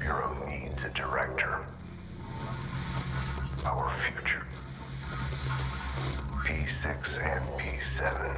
superhero needs a director. Our future. P6 and P7.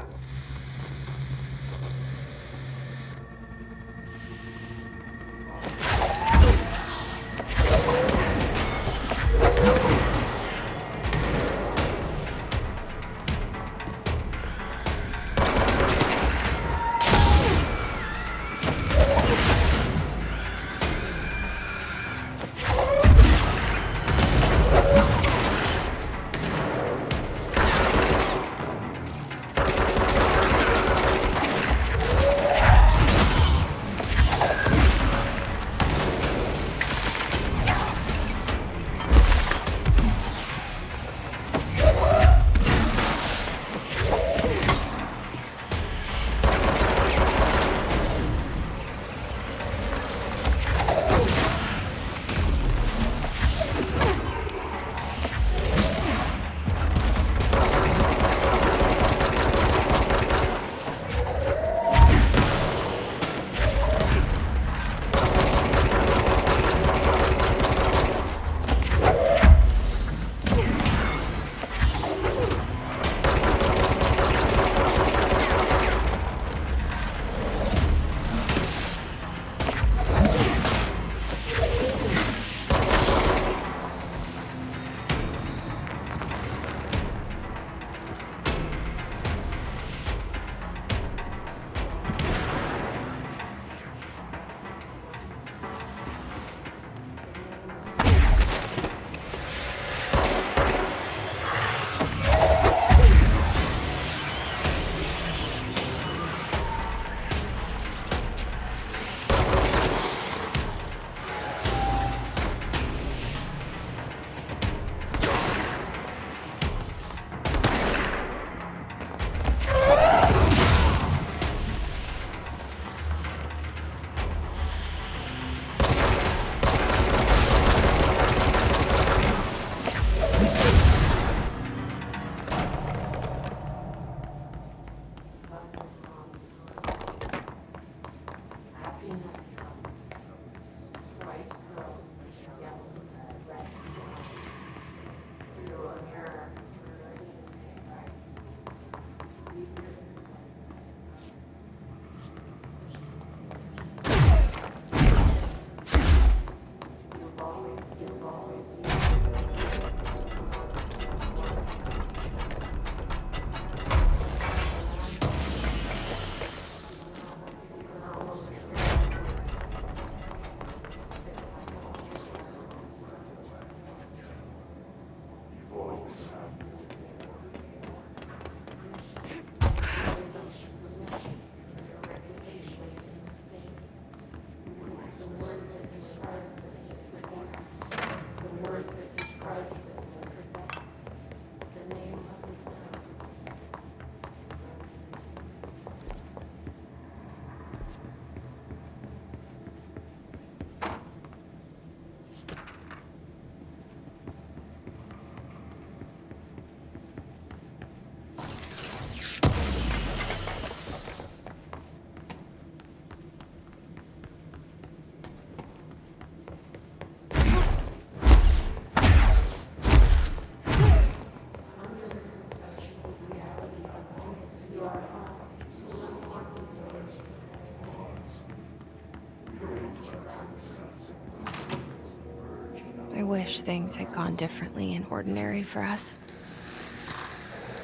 I wish things had gone differently in Ordinary for us.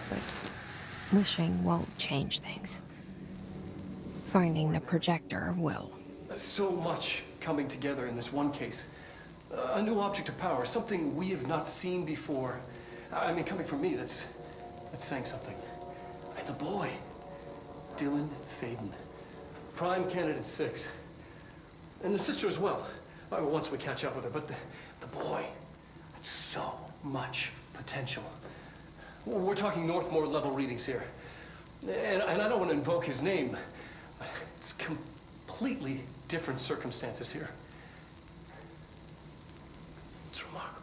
But wishing won't change things. Finding the projector will. So much coming together in this one case. A new object of power, something we have not seen before. I mean, coming from me, that's saying something. The boy, Dylan Faden, prime candidate 6. And the sister as well, once we catch up with her. But the boy, so much potential. We're talking Northmore level readings here. And I don't want to invoke his name, but it's completely different circumstances here. It's remarkable.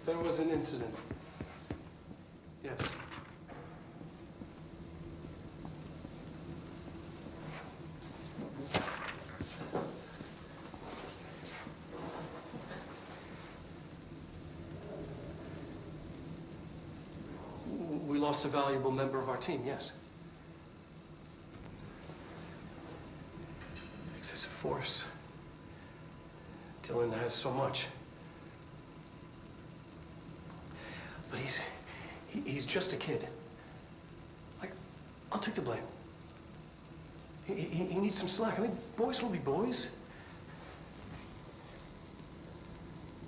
There was an incident. Yes. lost a valuable member of our team, yes. Excessive force. Dylan has so much. But he's just a kid. Like, I'll take the blame. He needs some slack. I mean, boys will be boys.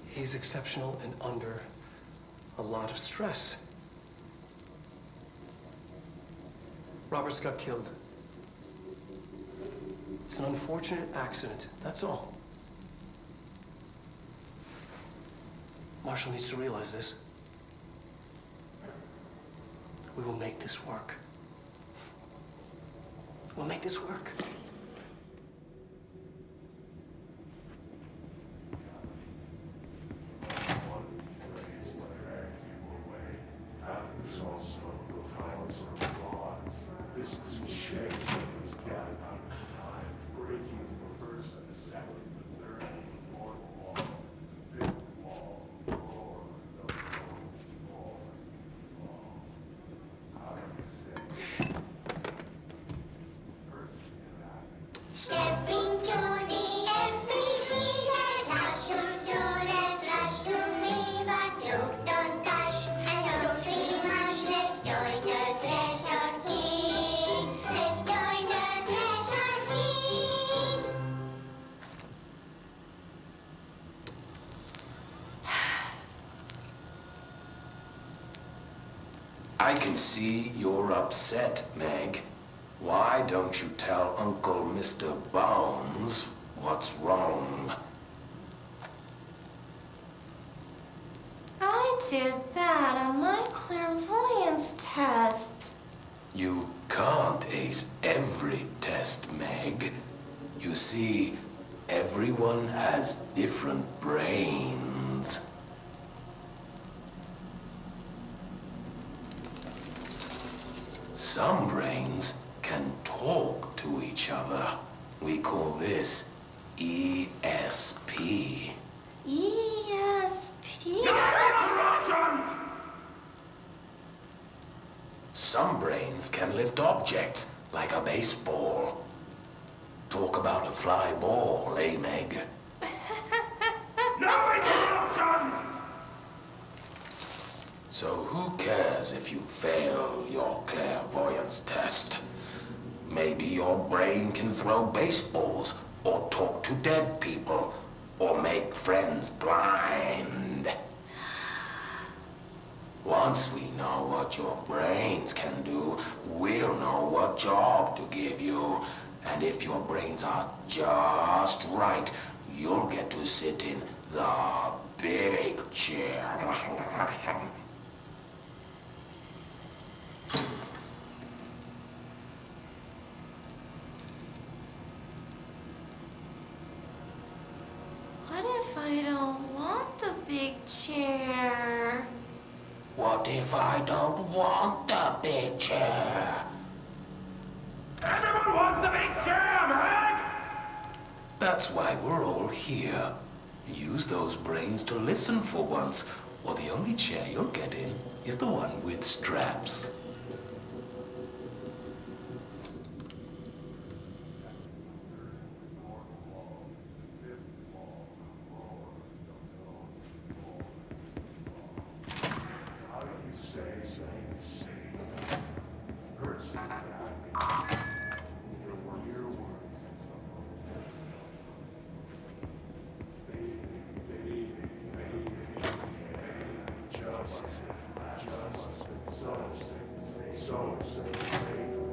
He's exceptional and under a lot of stress. Roberts got killed. It's an unfortunate accident, that's all. Marshall needs to realize this. We will make this work. We'll make this work. Stepping to the FBC, there's lots to do, there's lots to me, but look, don't touch, and don't scream much. Let's join the Threshold Kids. Let's join the Threshold Kids. I can see you're upset, Meg. Why don't you tell Uncle Mr. Bones what's wrong? I did bad on my clairvoyance test. You can't ace every test, Meg. You see, everyone has different brains. Some brains can talk to each other. We call this ESP. ESP? Some brains can lift objects like a baseball. Talk about a fly ball, eh, Meg? No interruptions! So who cares if you fail your clairvoyance test? Maybe your brain can throw baseballs, or talk to dead people, or make friends blind. Once we know what your brains can do, we'll know what job to give you. And if your brains are just right, you'll get to sit in the big chair. What if I don't want the big chair? What if I don't want the big chair? Everyone wants the big chair, Meg! That's why we're all here. Use those brains to listen for once, or the only chair you'll get in is the one with straps.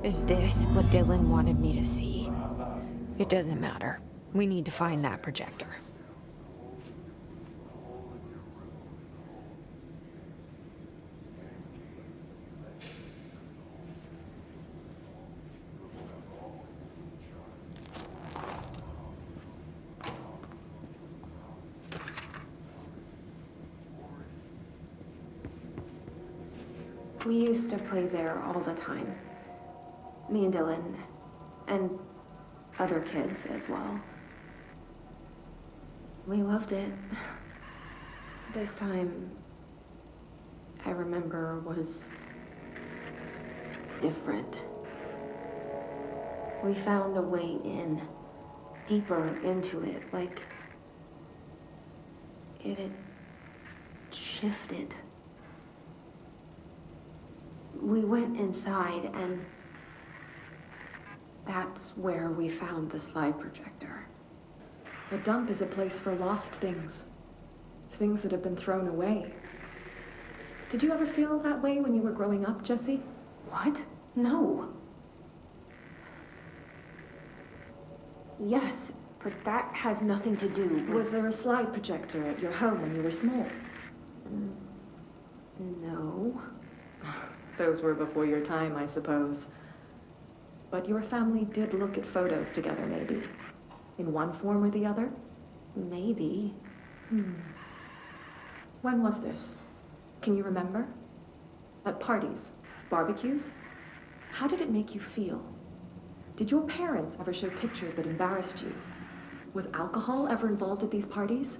Is this what Dylan wanted me to see? It doesn't matter. We need to find that projector. We used to play there all the time. Me and Dylan, and other kids as well. We loved it. This time, I remember, was different. We found a way in, deeper into it, like it had shifted. We went inside, and that's where we found the slide projector. A dump is a place for lost things. Things that have been thrown away. Did you ever feel that way when you were growing up, Jesse? What? No. Yes, but that has nothing to do with... Was there a slide projector at your home when you were small? No. Those were before your time, I suppose. But your family did look at photos together, maybe? In one form or the other? Maybe. When was this? Can you remember? At parties? Barbecues? How did it make you feel? Did your parents ever show pictures that embarrassed you? Was alcohol ever involved at these parties?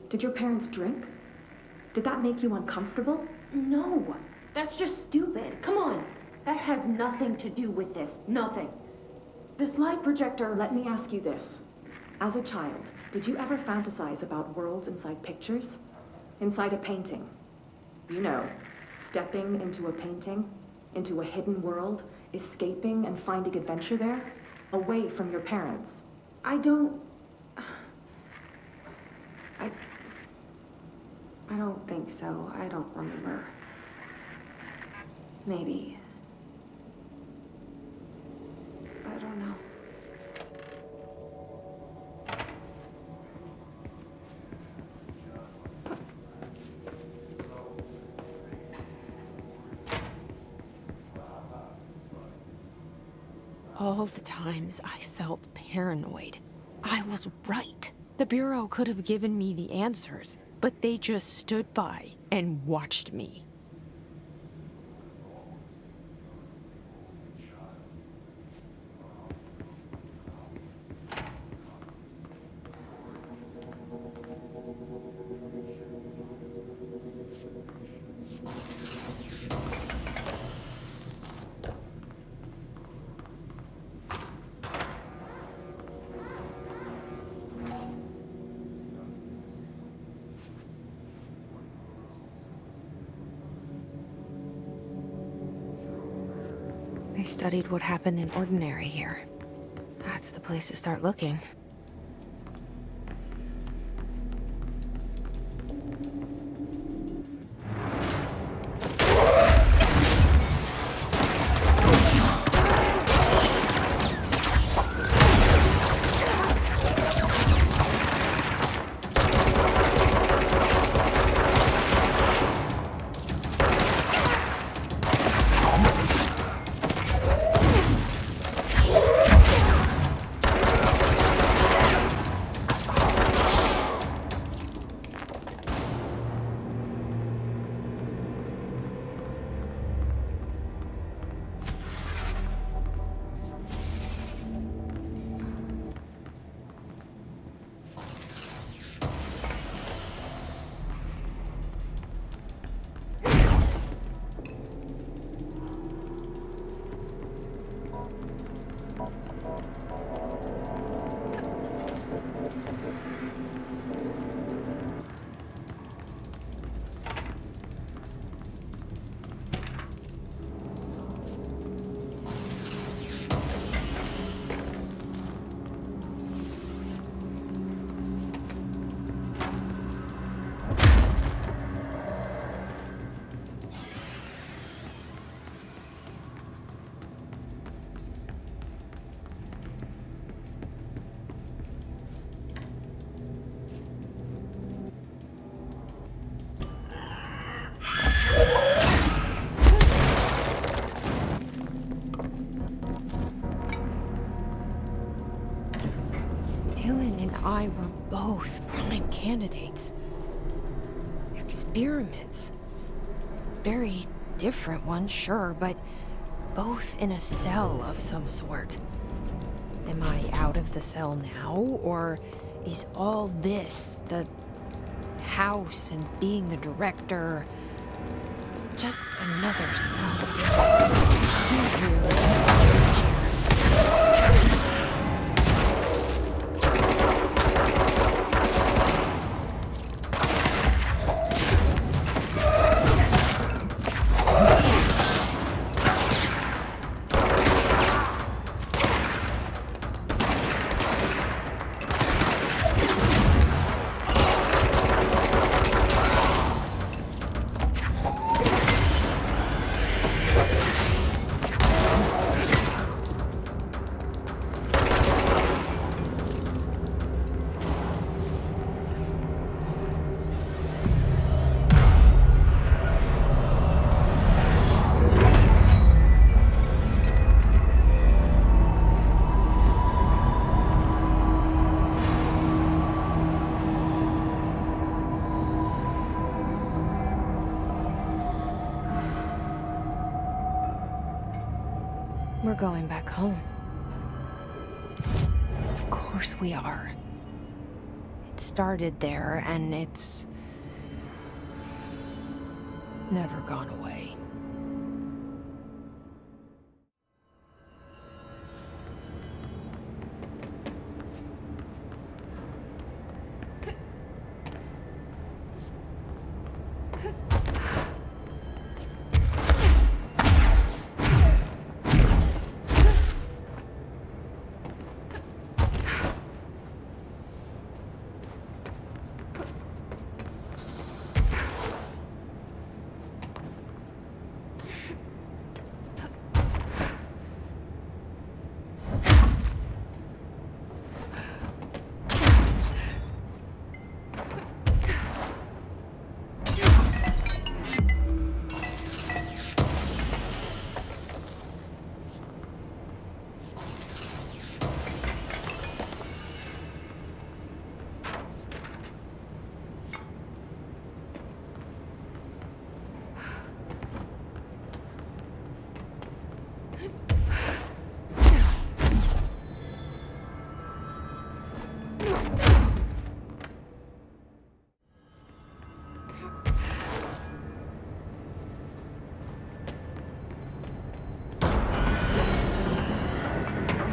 Did your parents drink? Did that make you uncomfortable? No. That's just stupid. Come on. That has nothing to do with this. Nothing. The slide projector, let me ask you this. As a child, did you ever fantasize about worlds inside pictures? Inside a painting? You know, stepping into a painting, into a hidden world, escaping and finding adventure there, away from your parents. I don't think so. I don't remember. Maybe. I don't know. All the times I felt paranoid, I was right. The Bureau could have given me the answers, but they just stood by and watched me. They studied what happened in Ordinary here. That's the place to start looking. I were both prime candidates. Experiments. Very different ones, sure, but both in a cell of some sort. Am I out of the cell now, or is all this, the house and being the director, Just another son. He's really in charge here. We're going back home. Of course we are. It started there, and it's never gone away.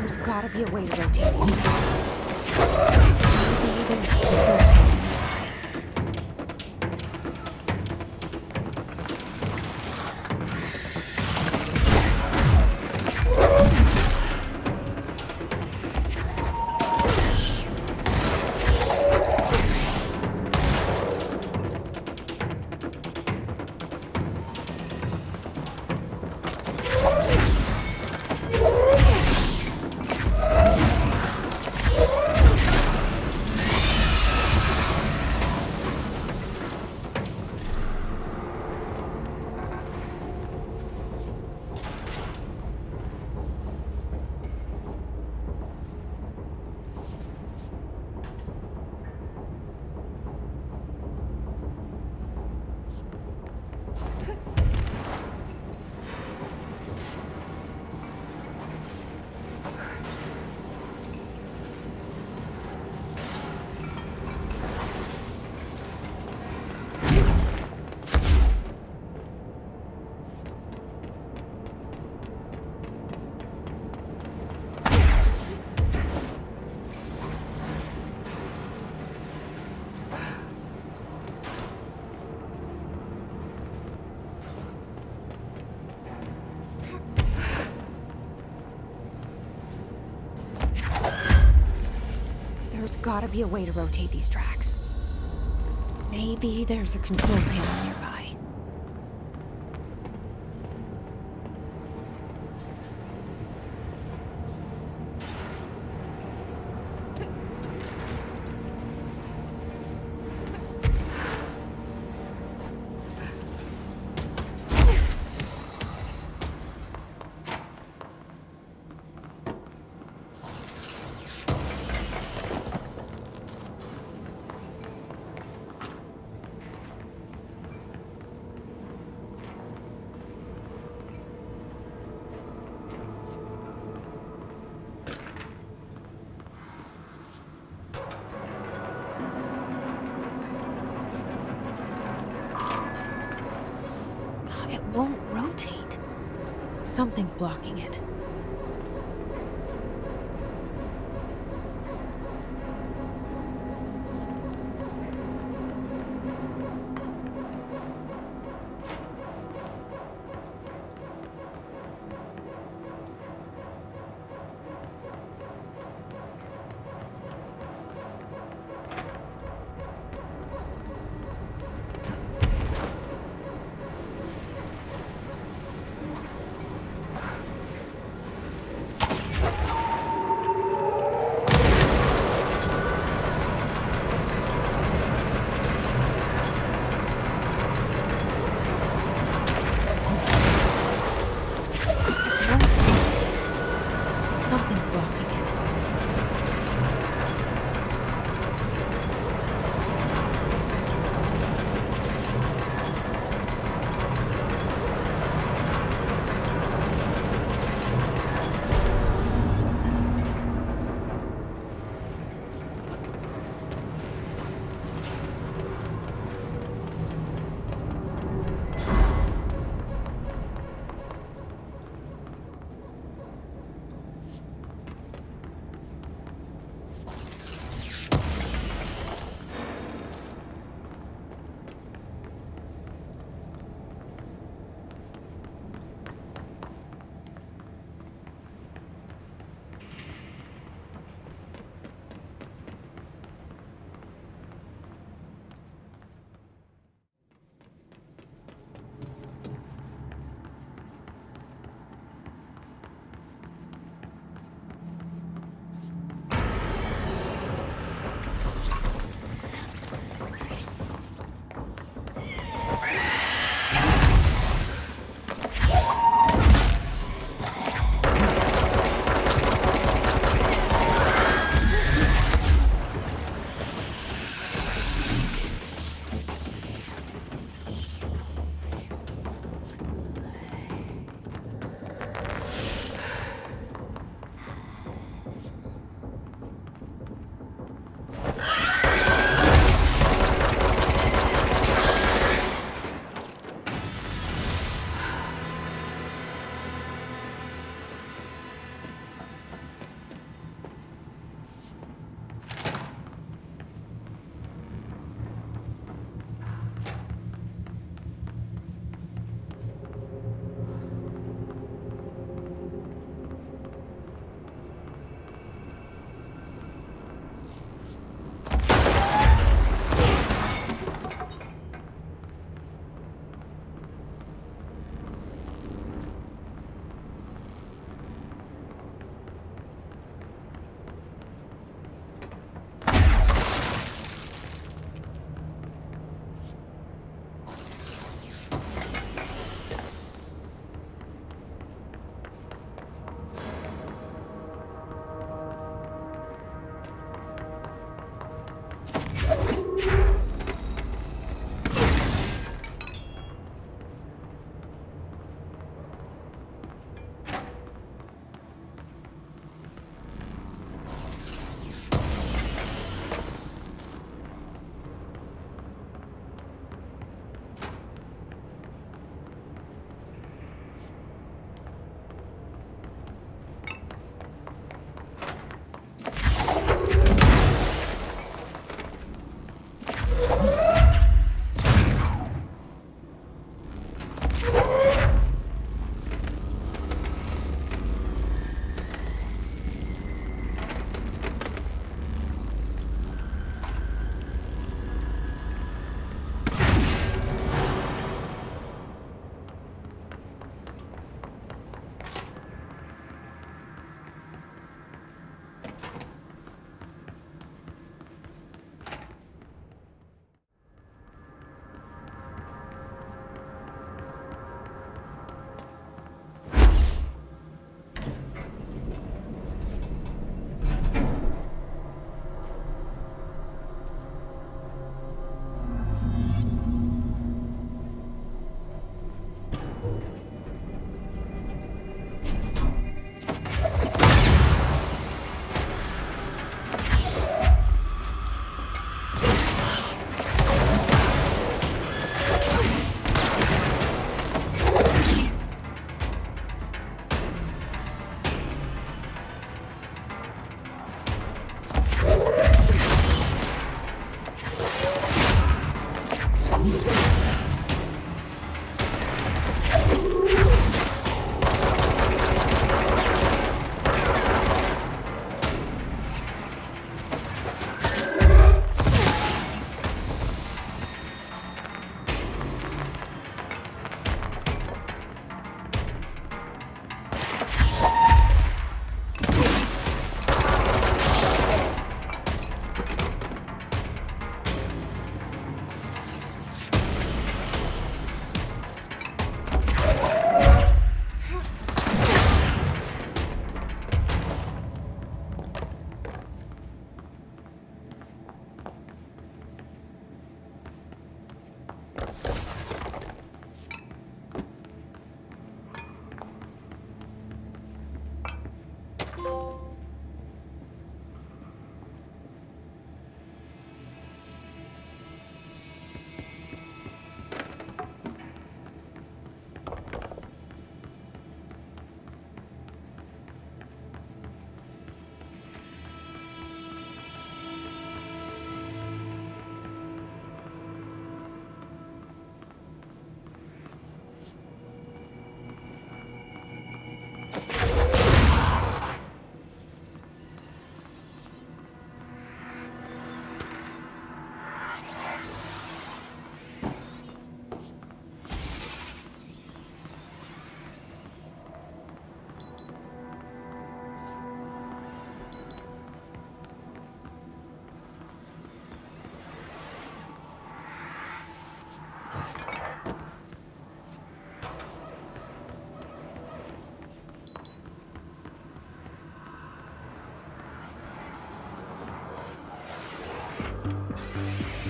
There's gotta be a way to rotate these tracks. Maybe there's a control panel nearby. There's gotta be a way to rotate these tracks. Maybe there's a control panel nearby. Something's blocking it.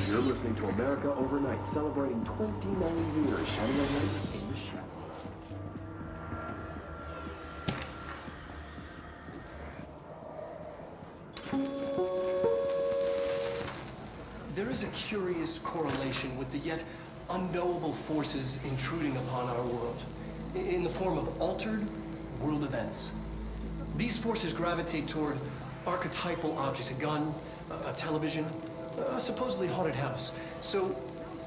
You're listening to America Overnight, celebrating 29 years shining a light in the shadows. There is a curious correlation with the yet unknowable forces intruding upon our world in the form of altered world events. These forces gravitate toward archetypal objects, a gun, a television, a supposedly haunted house. So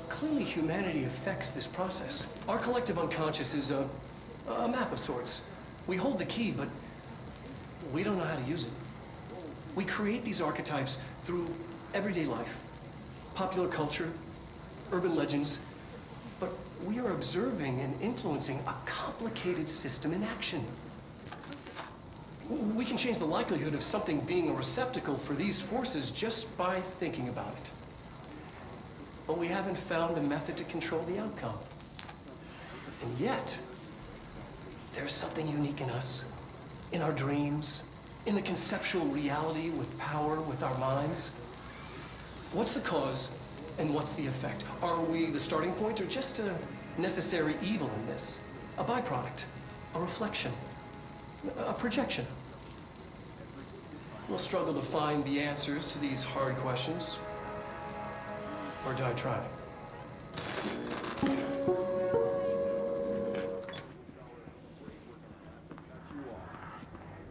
clearly humanity affects this process. Our collective unconscious is a map of sorts. We hold the key, but we don't know how to use it. We create these archetypes through everyday life, popular culture, urban legends, but we are observing and influencing a complicated system in action. We can change the likelihood of something being a receptacle for these forces just by thinking about it. But we haven't found a method to control the outcome. And yet, there's something unique in us, in our dreams, in the conceptual reality with power, with our minds. What's the cause and what's the effect? Are we the starting point or just a necessary evil in this? A byproduct, a reflection, a projection? We'll struggle to find the answers to these hard questions, or die trying.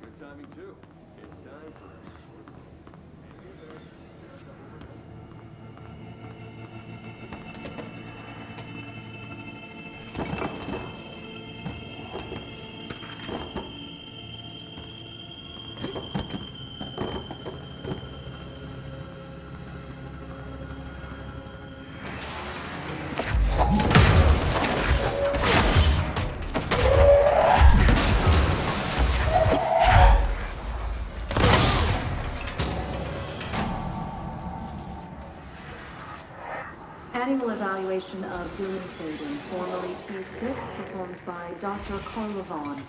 Good timing too. It's time for a Annual evaluation of Dylan Faden, formerly P6, performed by Dr. Carla Vaughn.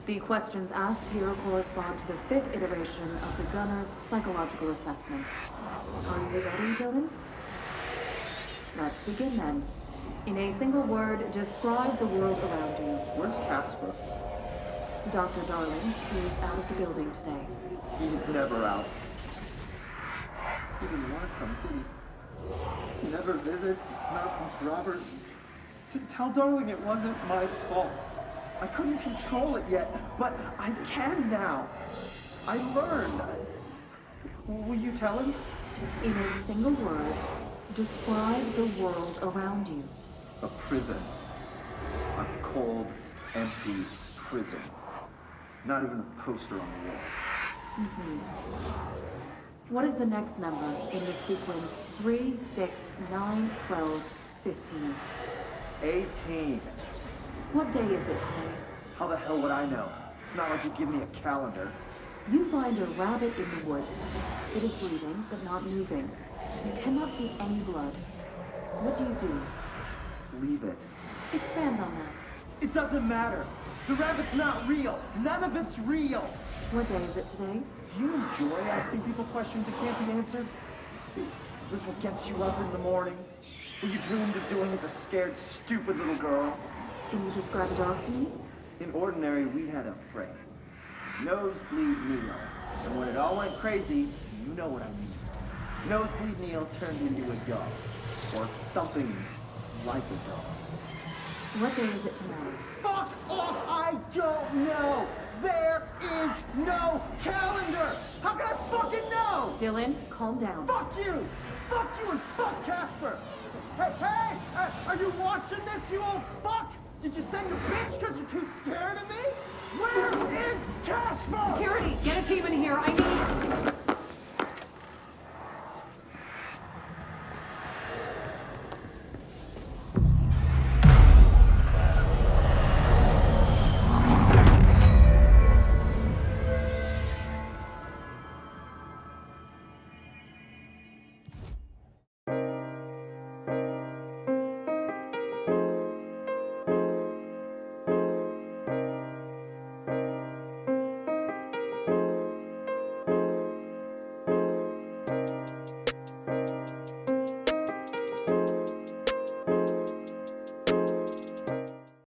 The questions asked here correspond to the 5th iteration of the Gunner's psychological assessment. Are you ready, Dylan? Let's begin then. In a single word, describe the world around you. Where's Casper? Dr. Darling is out of the building today. He's never out. He didn't want to come, did he? He never visits, not since Robert's. Tell Darling it wasn't my fault. I couldn't control it yet, but I can now. I learned. Will you tell him? In a single word, describe the world around you. A prison. A cold, empty prison. Not even a poster on the wall. What is the next number in the sequence 3, 6, 9, 12, 15? 18. What day is it today? How the hell would I know? It's not like you give me a calendar. You find a rabbit in the woods. It is breathing, but not moving. You cannot see any blood. What do? Leave it. Expand on that. It doesn't matter. The rabbit's not real. None of it's real. What day is it today? Do you enjoy asking people questions that can't be answered? Is this what gets you up in the morning? What you dreamed of doing as a scared, stupid little girl? Can you describe a dog to me? In ordinary, we had a friend. Nosebleed Neil. And when it all went crazy, you know what I mean. Nosebleed Neil turned into a dog. Or something like a dog. What day is it tomorrow? Fuck off! I don't know! There is no calendar! How can I fucking know? Dylan, calm down. Fuck you! Fuck you and fuck Casper! Hey! Are you watching this, you old fuck? Did you send your bitch because you're too scared of me? Where is Casper?